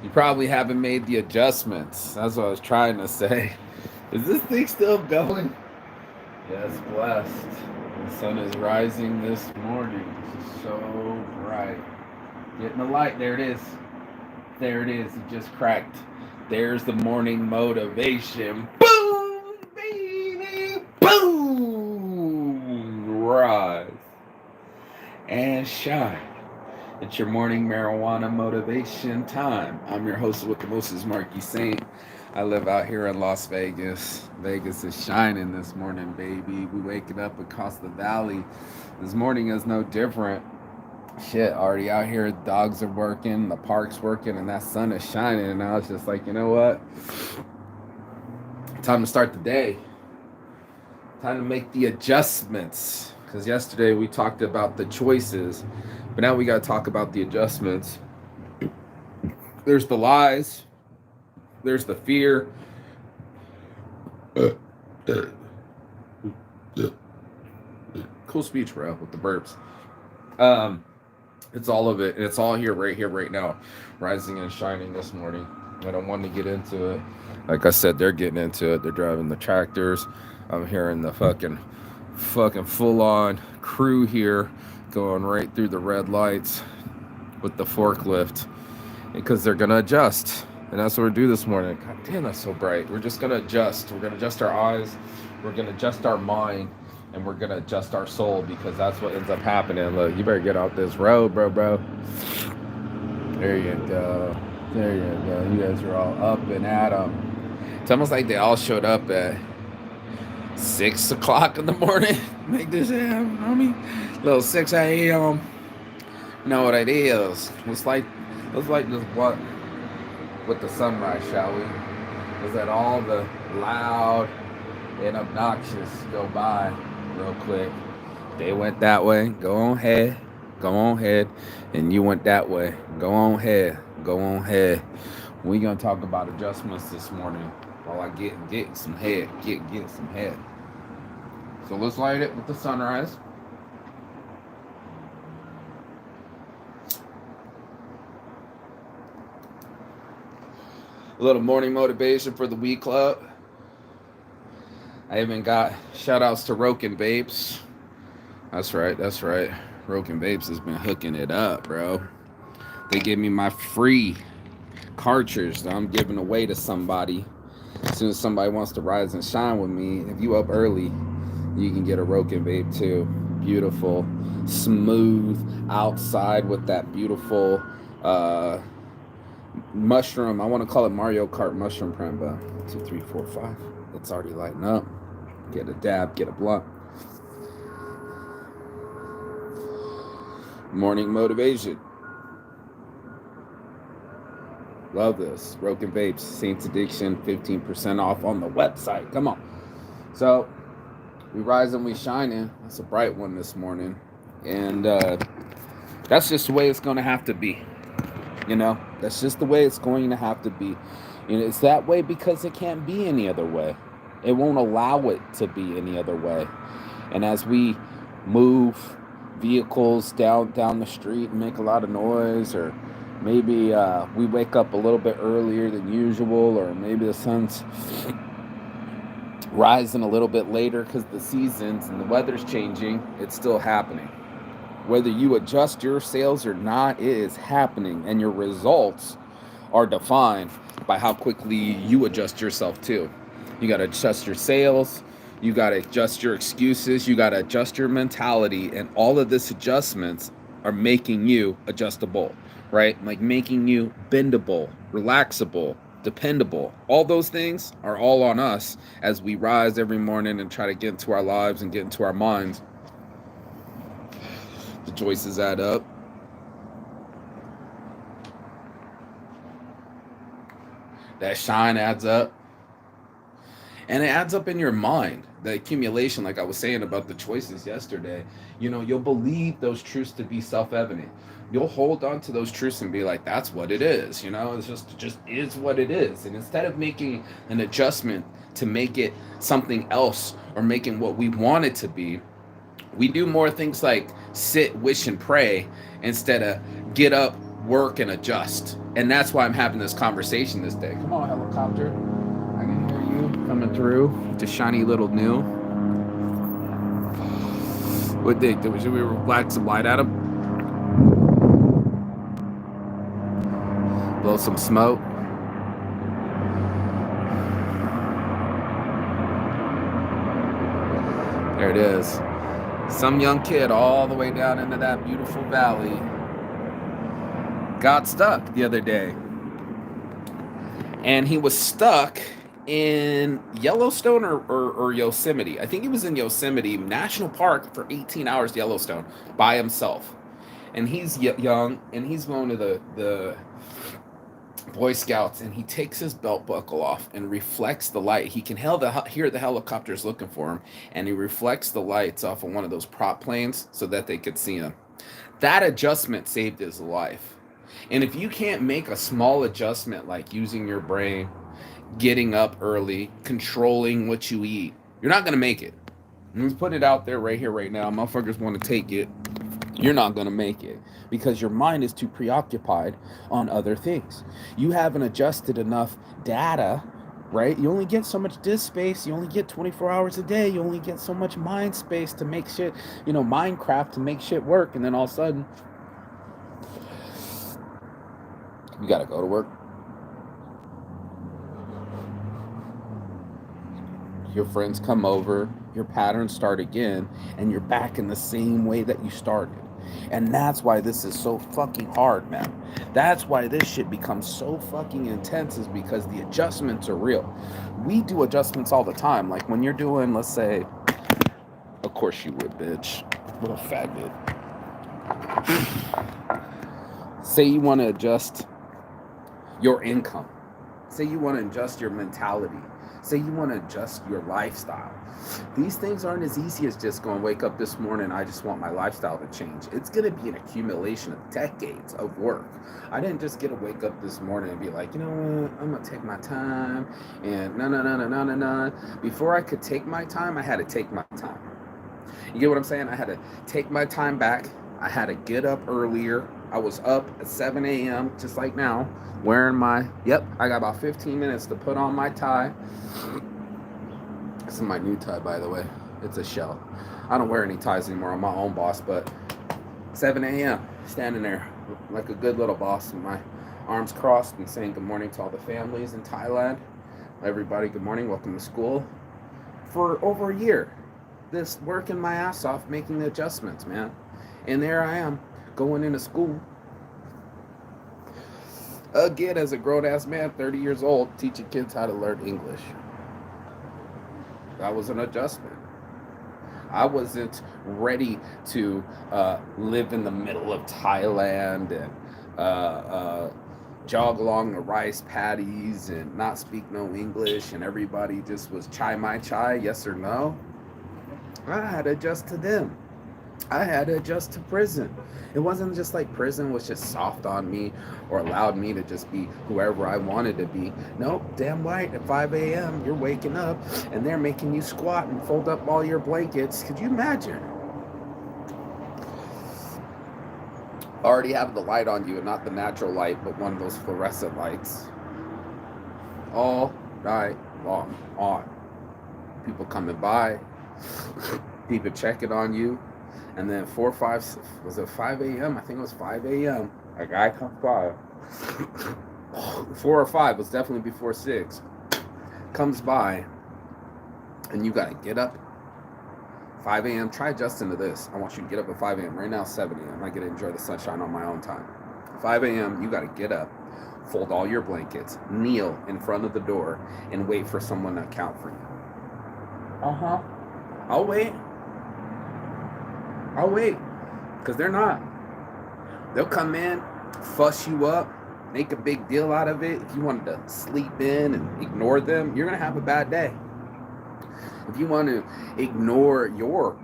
You probably haven't made the adjustments. That's what I was trying to say. Is this thing still going? Yes, blessed. The sun is rising this morning. This is so bright. Getting the light. There it is. There it is. It just cracked. There's the morning motivation. Boom, baby. Boom. Rise and shine. It's your morning marijuana motivation time. I'm your host with the most, Marky Saint. I live out here in Las Vegas. Vegas is shining this morning, baby. We waking up across the valley. This morning is no different. Shit, already out here. Dogs are working, the park's working, and that sun is shining. And I was just like, you know what? Time to start the day. Time to make the adjustments. Because yesterday we talked about the choices, but now we got to talk about the adjustments. There's the lies, there's the fear. Cool speech, bro, with the burps. It's all of it. It's all here, right now, rising and shining this morning. I don't want to get into it. Like I said, they're getting into it. They're driving the tractors. I'm hearing the fucking full on crew here going right through the red lights with the forklift because they're gonna adjust. And that's what we're doing this morning. God damn, that's so bright. We're just gonna adjust. We're gonna adjust our eyes. We're gonna adjust our mind. And we're gonna adjust our soul because that's what ends up happening. Look, you better get out this road, bro. There you go. There you go. You guys are all up and at 'em. It's almost like they all showed up at 6 o'clock in the morning. Make this happen, homie. Little 6 a.m. You know what it is? Let's just what with the sunrise, shall we? Is that all the loud and obnoxious go by real quick? They went that way. Go on ahead. And you went that way. Go on ahead. We're gonna talk about adjustments this morning while I get some head. Get some head. So let's light it with the sunrise. A little morning motivation for the week club. I even got shout outs to Roken Babes. That's right. Roken Babes has been hooking it up, bro. They gave me my free cartridge that I'm giving away to somebody. As soon as somebody wants to rise and shine with me, if you up early, you can get a Roken Babe too. Beautiful, smooth outside with that beautiful mushroom. I want to call it Mario Kart mushroom print, but 2, 3, 4, 5. It's already lighting up. Get a dab, get a blunt. Morning motivation. Love this. Roken Vapes, Saints Addiction, 15% off on the website. Come on. So, we rise and we shining. That's a bright one this morning. And that's just the way it's going to have to be. You know, that's just the way it's going to have to be. You know, it's that way because it can't be any other way. It won't allow it to be any other way. And as we move vehicles down the street and make a lot of noise, or maybe we wake up a little bit earlier than usual, or maybe the sun's rising a little bit later because the seasons and the weather's changing, it's still happening. Whether you adjust your sales or not, it is happening, and your results are defined by how quickly you adjust yourself too. You got to adjust your sales, you got to adjust your excuses, you got to adjust your mentality, and all of this adjustments are making you adjustable, right? Like making you bendable, relaxable, dependable. All those things are all on us as we rise every morning and try to get into our lives and get into our minds. The choices add up. That shine adds up. And it adds up in your mind. The accumulation, like I was saying about the choices yesterday, you know, you'll believe those truths to be self-evident. You'll hold on to those truths and be like, that's what it is. You know, it's just is what it is. And instead of making an adjustment to make it something else or making what we want it to be, we do more things like sit, wish, and pray instead of get up, work and adjust. And that's why I'm having this conversation this day. Come on, helicopter. I can hear you coming through. Just shiny little new. What they do? Should we black some light at him? Blow some smoke. There it is. Some young kid all the way down into that beautiful valley got stuck the other day. And he was stuck in Yellowstone or Yosemite. I think he was in Yosemite National Park for 18 hours, Yellowstone, by himself. And he's young, and he's going to the Boy Scouts, and he takes his belt buckle off and reflects the light. He can hear the helicopters looking for him, and he reflects the lights off of one of those prop planes so that they could see him. That adjustment saved his life. And if you can't make a small adjustment like using your brain, getting up early, controlling what you eat, you're not going to make it. Let's put it out there right here, right now. Motherfuckers want to take it. You're not going to make it because your mind is too preoccupied on other things. You haven't adjusted enough data, right? You only get so much disk space. You only get 24 hours a day. You only get so much mind space to make shit, Minecraft to make shit work. And then all of a sudden, you got to go to work. Your friends come over, your patterns start again, and you're back in the same way that you started. And that's why this is so fucking hard, man. That's why this shit becomes so fucking intense, is because the adjustments are real. We do adjustments all the time. Like when you're doing, let's say, of course you would, bitch. Little faggot. Say you want to adjust your income. Say you want to adjust your mentality. Say you want to adjust your lifestyle. These things aren't as easy as just going, wake up this morning, I just want my lifestyle to change. It's going to be an accumulation of decades of work. I didn't just get to wake up this morning and be like, you know what, I'm going to take my time, and no. Before I could take my time, I had to take my time. You get what I'm saying? I had to take my time back. I had to get up earlier. I was up at 7 a.m., just like now, wearing I got about 15 minutes to put on my tie. This is my new tie, by the way. It's a shell. I don't wear any ties anymore. I'm my own boss, but 7 a.m., standing there like a good little boss with my arms crossed and saying good morning to all the families in Thailand. Everybody, good morning. Welcome to school. For over a year, this working my ass off, making the adjustments, man. And there I am, going into school. Again, as a grown-ass man, 30 years old, teaching kids how to learn English. That was an adjustment. I wasn't ready to live in the middle of Thailand and jog along the rice paddies and not speak no English, and everybody just was chai mai chai, yes or no. I had to adjust to them. I had to adjust to prison. It wasn't just like prison was just soft on me or allowed me to just be whoever I wanted to be. Nope, damn right, at 5 a.m. you're waking up and they're making you squat and fold up all your blankets. Could you imagine? Already have the light on you, and not the natural light, but one of those fluorescent lights. All night long on. People coming by, people checking on you. And then 4 or 5, was it 5 a.m.? I think it was 5 a.m. A guy comes by. 4 or 5, was definitely before 6. Comes by, and you got to get up. 5 a.m. Try adjusting to this. I want you to get up at 5 a.m. Right now, 7 a.m. I get to enjoy the sunshine on my own time. 5 a.m., you got to get up, fold all your blankets, kneel in front of the door, and wait for someone to count for you. Uh-huh. I'll wait. Because they're not. They'll come in, fuss you up, make a big deal out of it. If you wanted to sleep in and ignore them, you're going to have a bad day. If you want to ignore your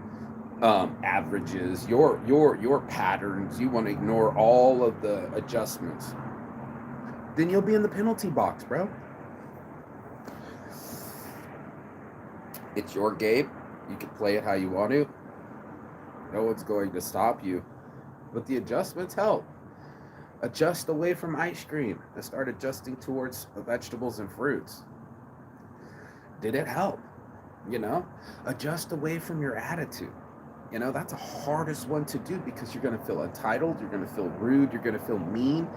averages, your patterns, you want to ignore all of the adjustments, then you'll be in the penalty box, bro. It's your game. You can play it how you want to. No one's going to stop you. But the adjustments help. Adjust away from ice cream and start adjusting towards vegetables and fruits. Did it help? You know, adjust away from your attitude. You know, that's the hardest one to do because you're going to feel entitled, you're going to feel rude, you're going to feel mean,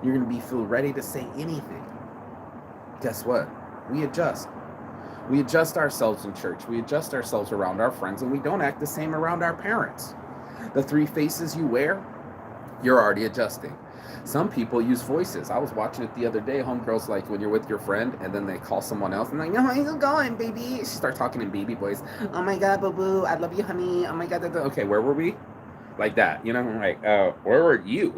you're going to feel ready to say anything. Guess what? We adjust. We adjust ourselves in church. We adjust ourselves around our friends, and we don't act the same around our parents. The three faces you wear, you're already adjusting. Some people use voices. I was watching it the other day. Homegirls, like when you're with your friend and then they call someone else and like, "Oh, how's it going, baby?" She starts talking in baby voice. "Oh my God, boo boo, I love you, honey. Oh my God, okay, where were we? Like that, you know? Like, where were you?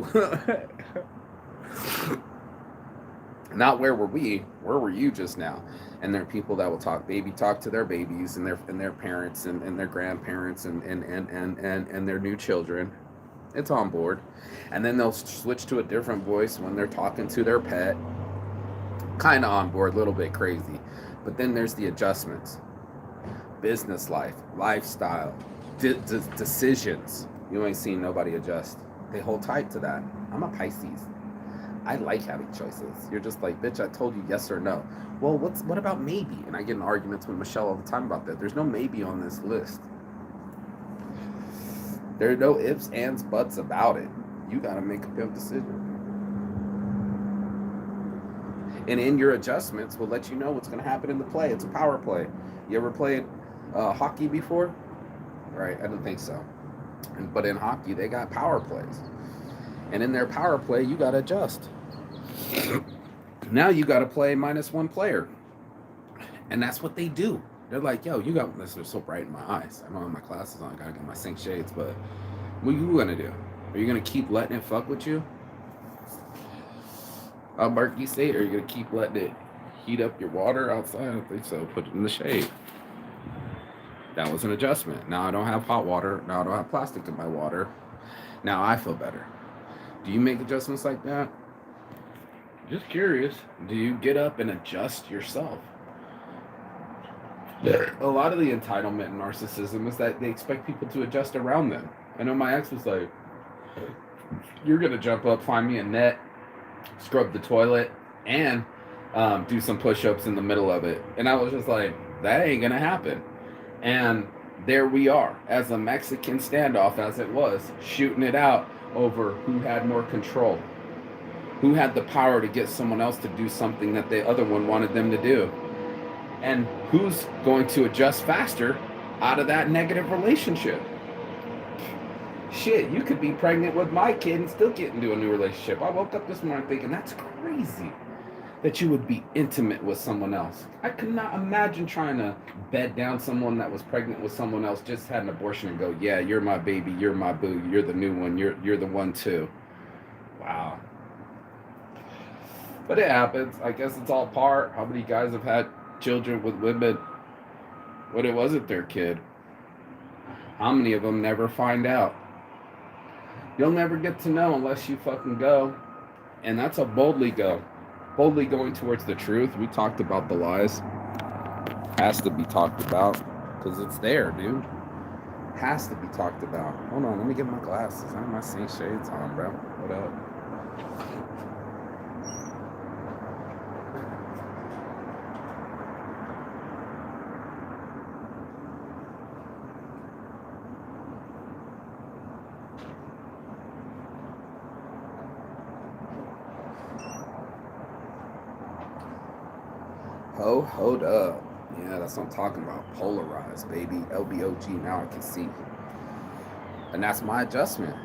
Not where were we? Where were you just now? And there are people that will talk to their babies and their parents and their grandparents and their new children. It's on board. And then they'll switch to a different voice when they're talking to their pet. Kind of on board, a little bit crazy. But then there's the adjustments. Business life, lifestyle, decisions. You ain't seen nobody adjust. They hold tight to that. I'm a Pisces. I like having choices. You're just like, bitch, I told you yes or no. Well, what about maybe? And I get in arguments with Michelle all the time about that. There's no maybe on this list. There are no ifs, ands, buts about it. You got to make a good decision. And in your adjustments, we'll let you know what's going to happen in the play. It's a power play. You ever played hockey before? Right, I don't think so. But in hockey, they got power plays. And in their power play, you got to adjust. Now you got to play -1 player. And that's what they do. They're like, yo, you got this. They're so bright in my eyes. I don't have my glasses on. I got to get my sync shades. But what are you going to do? Are you going to keep letting it fuck with you? Marky State, are you going to keep letting it heat up your water outside? I don't think so. Put it in the shade. That was an adjustment. Now I don't have hot water. Now I don't have plastic in my water. Now I feel better. Do you make adjustments like that? Just curious. Do you get up and adjust yourself? A lot of the entitlement and narcissism is that they expect people to adjust around them. I know my ex was like, you're going to jump up, find me a net, scrub the toilet, and do some push-ups in the middle of it. And I was just like, that ain't going to happen. And there we are, as a Mexican standoff as it was, shooting it out over who had more control, who had the power to get someone else to do something that the other one wanted them to do, and who's going to adjust faster out of that negative relationship. Shit, you could be pregnant with my kid and still get into a new relationship. I woke up this morning thinking, that's crazy that you would be intimate with someone else. I could not imagine trying to bed down someone that was pregnant with someone else, just had an abortion, and go, yeah, you're my baby, you're my boo, you're the new one, you're the one too. Wow. But it happens. I guess it's all part. How many guys have had children with women when it wasn't their kid? How many of them never find out? You'll never get to know unless you fucking go. And that's a boldly go. Boldly going towards the truth. We talked about the lies. Has to be talked about. Because it's there, dude. Has to be talked about. Hold on, let me get my glasses. I have my same shades on, bro. What up? Hold up. Yeah, that's what I'm talking about. Polarized, baby. LBOG, now I can see. And that's my adjustment.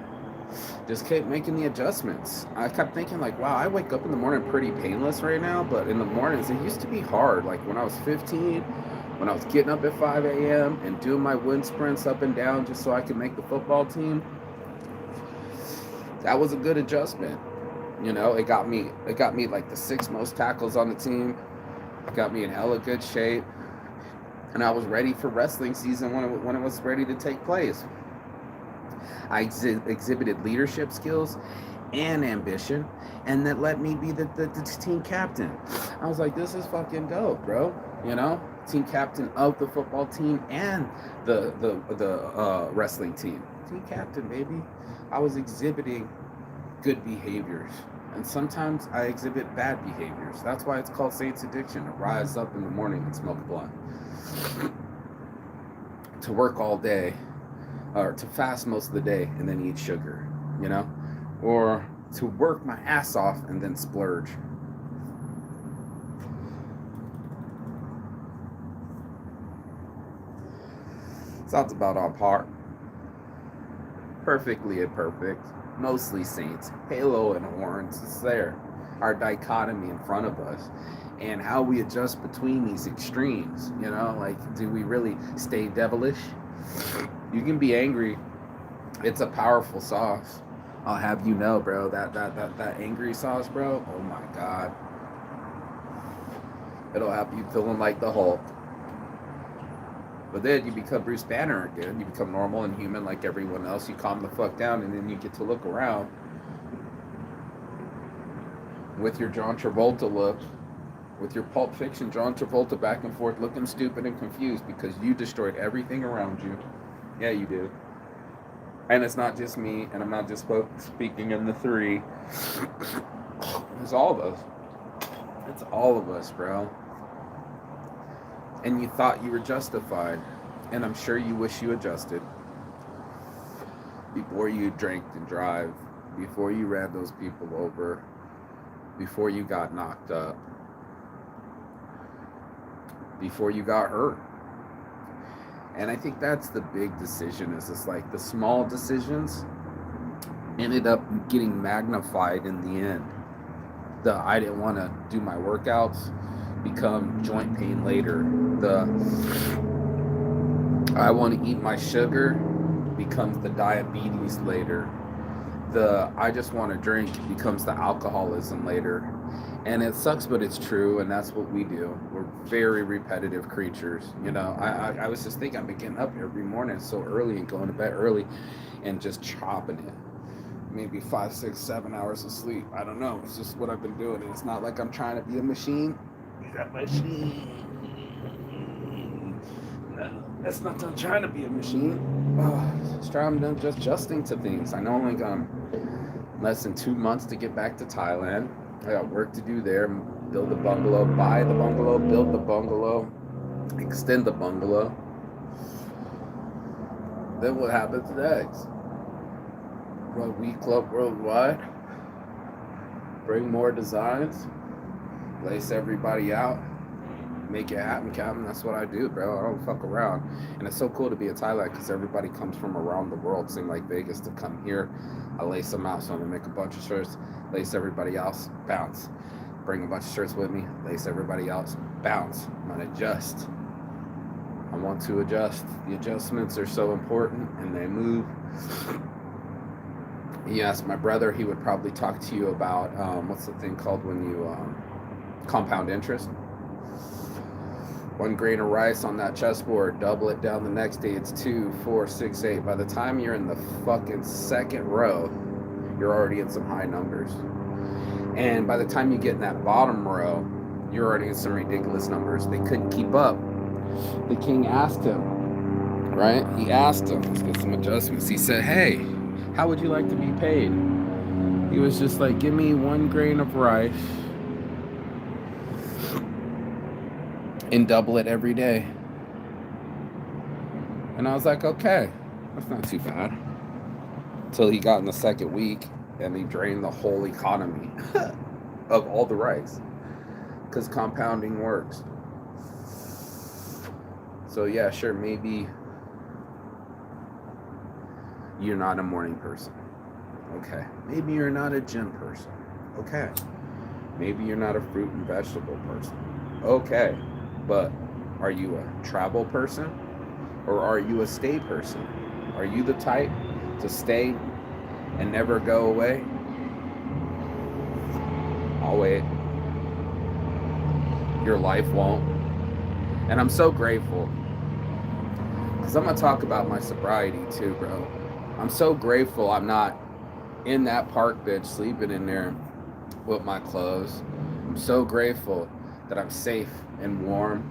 Just kept making the adjustments. I kept thinking like, wow, I wake up in the morning pretty painless right now, but in the mornings it used to be hard. Like when I was 15, when I was getting up at 5 a.m. and doing my wind sprints up and down just so I could make the football team. That was a good adjustment. You know, it got me like the 6th most tackles on the team. Got me in hella good shape, and I was ready for wrestling season when it was ready to take place. I exhibited leadership skills and ambition, and that let me be the team captain. I was like, this is fucking dope, bro. You know, team captain of the football team and the wrestling team. Team captain, baby. I was exhibiting good behaviors. And sometimes I exhibit bad behaviors. That's why it's called Saints Addiction. To rise up in the morning and smoke a blunt. To work all day, or to fast most of the day and then eat sugar, you know? Or to work my ass off and then splurge. Sounds about on par. Perfectly imperfect. Mostly saints. Halo and horns. It's there. Our dichotomy in front of us. And how we adjust between these extremes. You know, like, do we really stay devilish? You can be angry. It's a powerful sauce. I'll have you know, bro. That angry sauce, bro. Oh my God. It'll have you feeling like the Hulk. But then you become Bruce Banner again. You become normal and human like everyone else. You calm the fuck down, and then you get to look around with your John Travolta look, with your Pulp Fiction John Travolta back and forth looking stupid and confused because you destroyed everything around you. Yeah, you did. And it's not just me, and I'm not just speaking in the three. It's all of us. It's all of us, bro. And you thought you were justified, and I'm sure you wish you adjusted before you drank and drive, before you ran those people over, before you got knocked up, before you got hurt. And I think that's the big decision, is it's like the small decisions ended up getting magnified in the end. The I didn't want to do my workouts become joint pain later. The I want to eat my sugar becomes the diabetes later. The I just want to drink becomes the alcoholism later. And it sucks, but it's true, and that's what we do. We're very repetitive creatures. You know, I was just thinking, I've been getting up every morning so early and going to bed early and just chopping it. Maybe 5, 6, 7 hours of sleep. I don't know. It's just what I've been doing. And it's not like I'm trying to be a machine. That machine. No, that's not I'm trying to be a machine. It's trying to just adjusting to things. I know only got less than 2 months to get back to Thailand. I got work to do there. Build a bungalow, buy the bungalow, build the bungalow, extend the bungalow. Then what happens next? Well, we club worldwide. Bring more designs. Lace everybody out. Make it happen, Captain. That's what I do, bro. I don't fuck around. And it's so cool to be in Thailand because everybody comes from around the world. Seem like Vegas to come here. I lace them out, so I'm gonna make a bunch of shirts. Lace everybody else, bounce. Bring a bunch of shirts with me. Lace everybody else, bounce. I'm gonna adjust. I want to adjust. The adjustments are so important, and they move. You ask my brother, he would probably talk to you about what's the thing called when you compound interest. 1 grain of rice on that chessboard, double it down the next day, it's 2, 4, 6, 8. By the time you're in the fucking second row, you're already in some high numbers. And by the time you get in that bottom row, you're already in some ridiculous numbers. They couldn't keep up. The king asked him, right? He asked him, let's get some adjustments. He said, hey, how would you like to be paid? He was just like, give me 1 grain of rice and double it every day. And I was like, okay, that's not too bad. Until he got in the second week and he drained the whole economy of all the rice. Because compounding works. So yeah, sure, maybe you're not a morning person. Okay. Maybe you're not a gym person. Okay. Maybe you're not a fruit and vegetable person. Okay. But are you a travel person or are you a stay person? Are you the type to stay and never go away? I'll wait. Your life won't. And I'm so grateful because I'm going to talk about my sobriety too, bro. I'm so grateful I'm not in that park bench sleeping in there with my clothes. I'm so grateful that I'm safe and warm.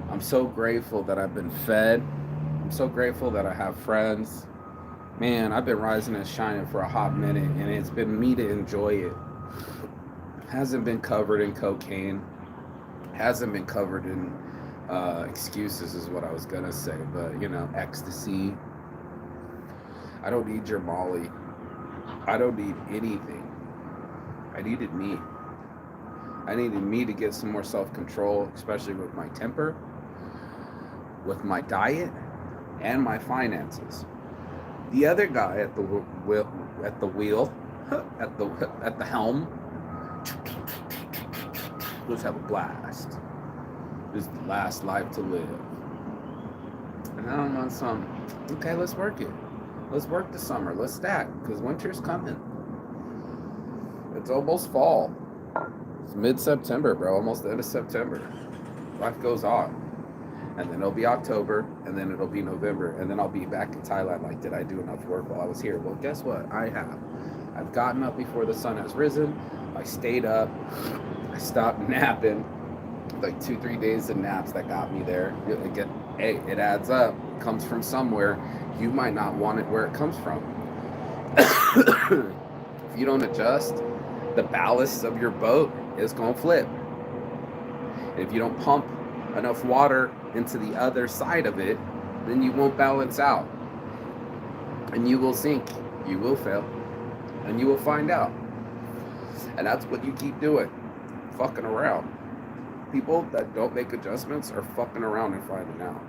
I'm so grateful that I've been fed. I'm so grateful that I have friends. Man, I've been rising and shining for a hot minute, and it's been me to enjoy it. Hasn't been covered in cocaine, hasn't been covered in excuses, is what I was gonna say, but ecstasy. I don't need your Molly. I don't need anything. I needed me. I needed me to get some more self control, especially with my temper, with my diet, and my finances. The other guy at the wheel, at the wheel, at the helm, let's have a blast. This is the last life to live. And I don't want some. Okay, let's work it. Let's work the summer. Let's stack, because winter's coming. It's almost fall. It's mid-September, bro. Almost the end of September. Life goes on. And then it'll be October, and then it'll be November, and then I'll be back in Thailand. Like, did I do enough work while I was here? Well, guess what? I have. I've gotten up before the sun has risen. I stayed up. I stopped napping. Like 2-3 days of naps that got me there. It adds up. It comes from somewhere. You might not want it where it comes from. If you don't adjust, the ballast of your boat is going to flip. If you don't pump enough water into the other side of it, then you won't balance out. And you will sink. You will fail. And you will find out. And that's what you keep doing. Fucking around. People that don't make adjustments are fucking around and finding out.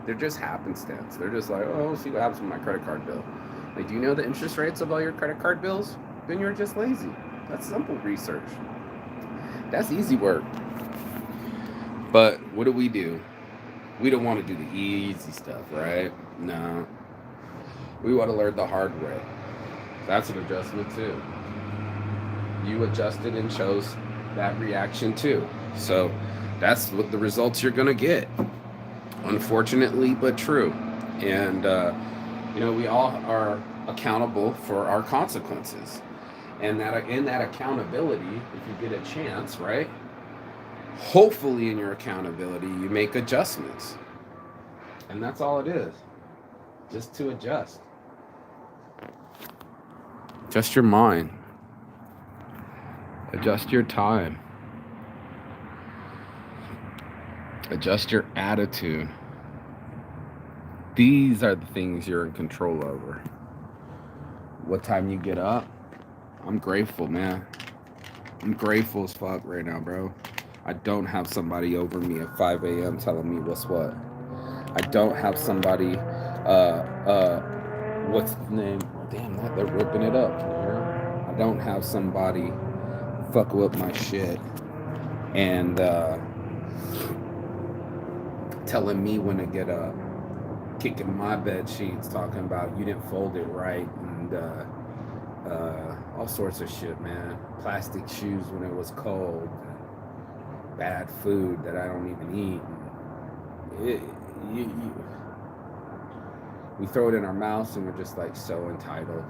They're just happenstance. They're just like, oh, see what happens with my credit card bill. Like, do you know the interest rates of all your credit card bills? Then you're just lazy. That's simple research. That's easy work. But what do? We don't want to do the easy stuff, right? No. We want to learn the hard way. That's an adjustment too. You adjusted and chose that reaction too. So that's what the results you're going to get. Unfortunately, but true. And, we all are accountable for our consequences. And that in that accountability, if you get a chance, right? Hopefully in your accountability, you make adjustments. And that's all it is. Just to adjust. Adjust your mind. Adjust your time. Adjust your attitude. These are the things you're in control over. What time you get up? I'm grateful, man. I'm grateful as fuck right now, bro. I don't have somebody over me at 5 a.m. telling me what's what. I don't have somebody, what's the name? Damn, they're ripping it up. Can you hear them? I don't have somebody fuck with my shit and telling me when to get up, kicking my bed sheets, talking about you didn't fold it right, and all sorts of shit, man. Plastic shoes when it was cold, bad food that I don't even eat. We throw it in our mouths and we're just like so entitled.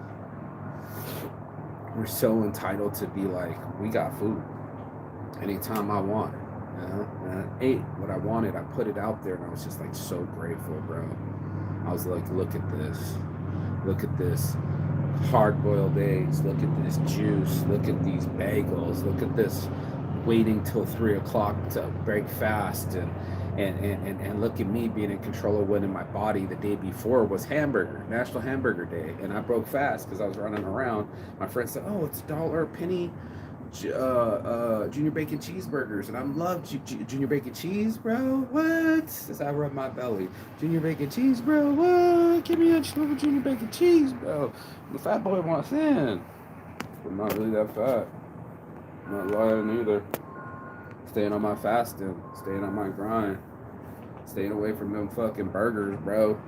We're so entitled to be like, we got food anytime I want. And I ate what I wanted. I put it out there and I was just like so grateful, bro. I was like, look at this. Look at this hard-boiled eggs. Look at this juice. Look at these bagels. Look at this waiting till 3 o'clock to break fast. And look at me being in control of what in my body the day before was National Hamburger Day. And I broke fast because I was running around. My friend said, oh, it's $1 a penny junior bacon cheeseburgers, and I love junior bacon cheese, bro. What? As I rub my belly, junior bacon cheese, bro. What? Give me a junior bacon cheese, bro. The fat boy wants in. I'm not really that fat. I'm not lying either. Staying on my fasting, staying on my grind, staying away from them fucking burgers, bro.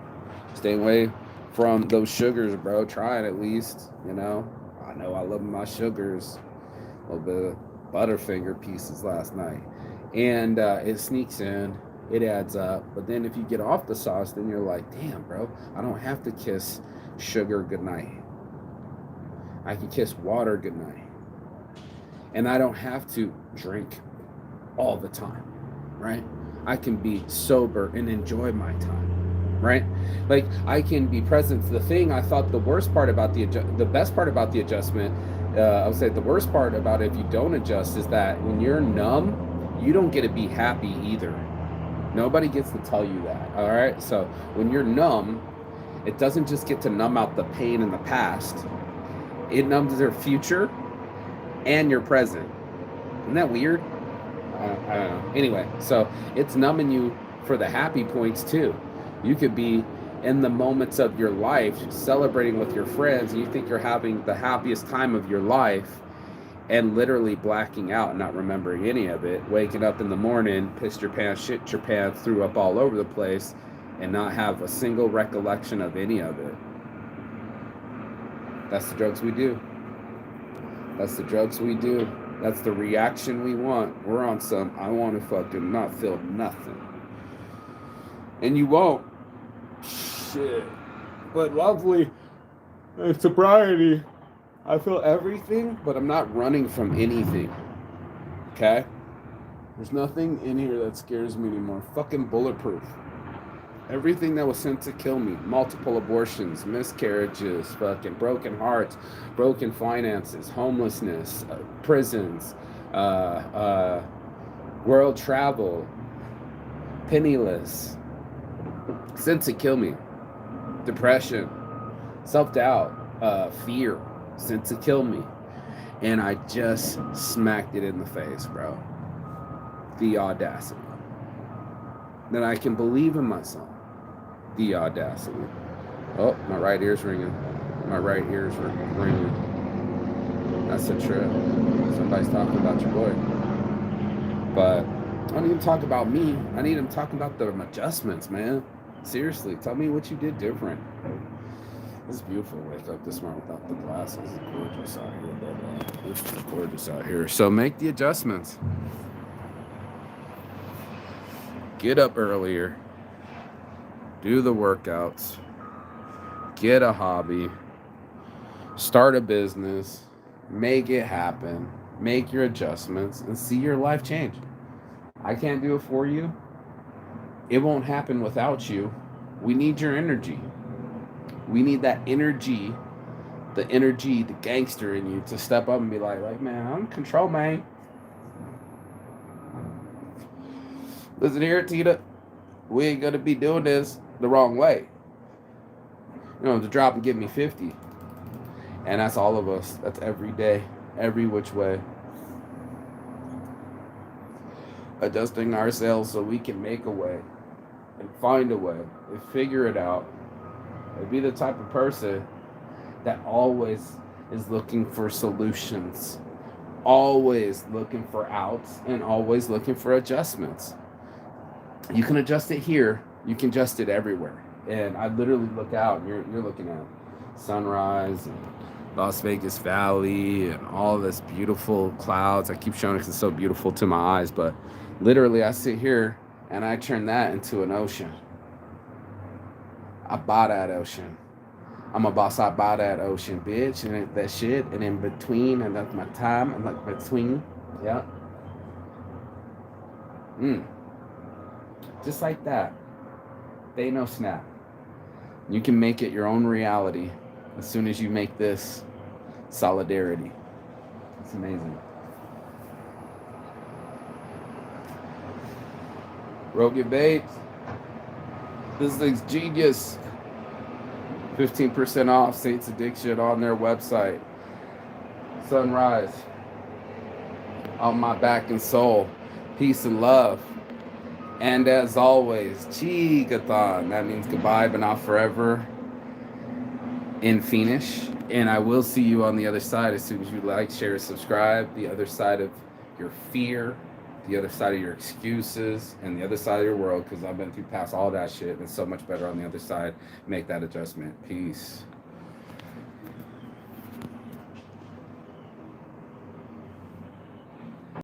Staying away from those sugars, bro. Try it at least, I know I love my sugars. A little bit of Butterfinger pieces last night. And it sneaks in, it adds up. But then if you get off the sauce, then you're like, damn, bro, I don't have to kiss sugar goodnight. I can kiss water goodnight. And I don't have to drink all the time, right? I can be sober and enjoy my time. right? Like, I can be present. The thing I thought the worst part about the best part about the adjustment, I would say the worst part about it if you don't adjust is that when you're numb, you don't get to be happy either. Nobody gets to tell you that, all right? So when you're numb, it doesn't just get to numb out the pain in the past. It numbs your future and your present. Isn't that weird? I don't know. Anyway, so it's numbing you for the happy points too. You could be in the moments of your life celebrating with your friends and you think you're having the happiest time of your life and literally blacking out and not remembering any of it, waking up in the morning, pissed your pants, shit your pants, threw up all over the place, and not have a single recollection of any of it. That's the drugs we do. That's the drugs we do. That's the reaction we want. We're on some, I want to fucking not feel nothing. And you won't. Shit. But lovely, in sobriety, I feel everything, but I'm not running from anything. Okay? There's nothing in here that scares me anymore. Fucking bulletproof. Everything that was sent to kill me, multiple abortions, miscarriages, fucking broken hearts, broken finances, homelessness, prisons, world travel, penniless, sent to kill me, depression, self-doubt, fear, sent to kill me. And I just smacked it in the face, bro. The audacity. That I can believe in myself. The audacity. Oh, my right ear's ringing. My right ear's ringing. That's a trip. Somebody's talking about your boy. But I don't even talk about me. I need him talking about the adjustments, man. Seriously, tell me what you did different. It's beautiful to wake up this morning without the glasses. It's gorgeous out here, but it's gorgeous out here. So make the adjustments. Get up earlier. Do the workouts. Get a hobby. Start a business. Make it happen. Make your adjustments and see your life change. I can't do it for you. It won't happen without you. We need your energy. We need that energy, the gangster in you to step up and be like, man, I'm in control, man. Listen here, Tita. We ain't gonna be doing this the wrong way. You know, to drop and give me 50. And that's all of us. That's every day, every which way. Adjusting ourselves so we can make a way and find a way and figure it out. And be the type of person that always is looking for solutions, always looking for outs, and always looking for adjustments. You can adjust it here. You can adjust it everywhere. And I literally look out, and you're looking at sunrise and Las Vegas Valley and all this beautiful clouds. I keep showing it because it's so beautiful to my eyes, but literally I sit here and I turn that into an ocean. I buy that ocean. I'm a boss. I buy that ocean, bitch, and that shit, and in between, and that's my time, and like between, yeah. Just like that. They no snap. You can make it your own reality as soon as you make this solidarity. It's amazing. Rogan Bates. This thing's genius. 15% off Saints Addiction on their website. Sunrise. On my back and soul. Peace and love. And as always, Chigathon. That means goodbye, but not forever. In Finnish. And I will see you on the other side as soon as you like, share, subscribe. The other side of your fear. The other side of your excuses, and the other side of your world, because I've been through past all that shit, and it's so much better on the other side. Make that adjustment. Peace.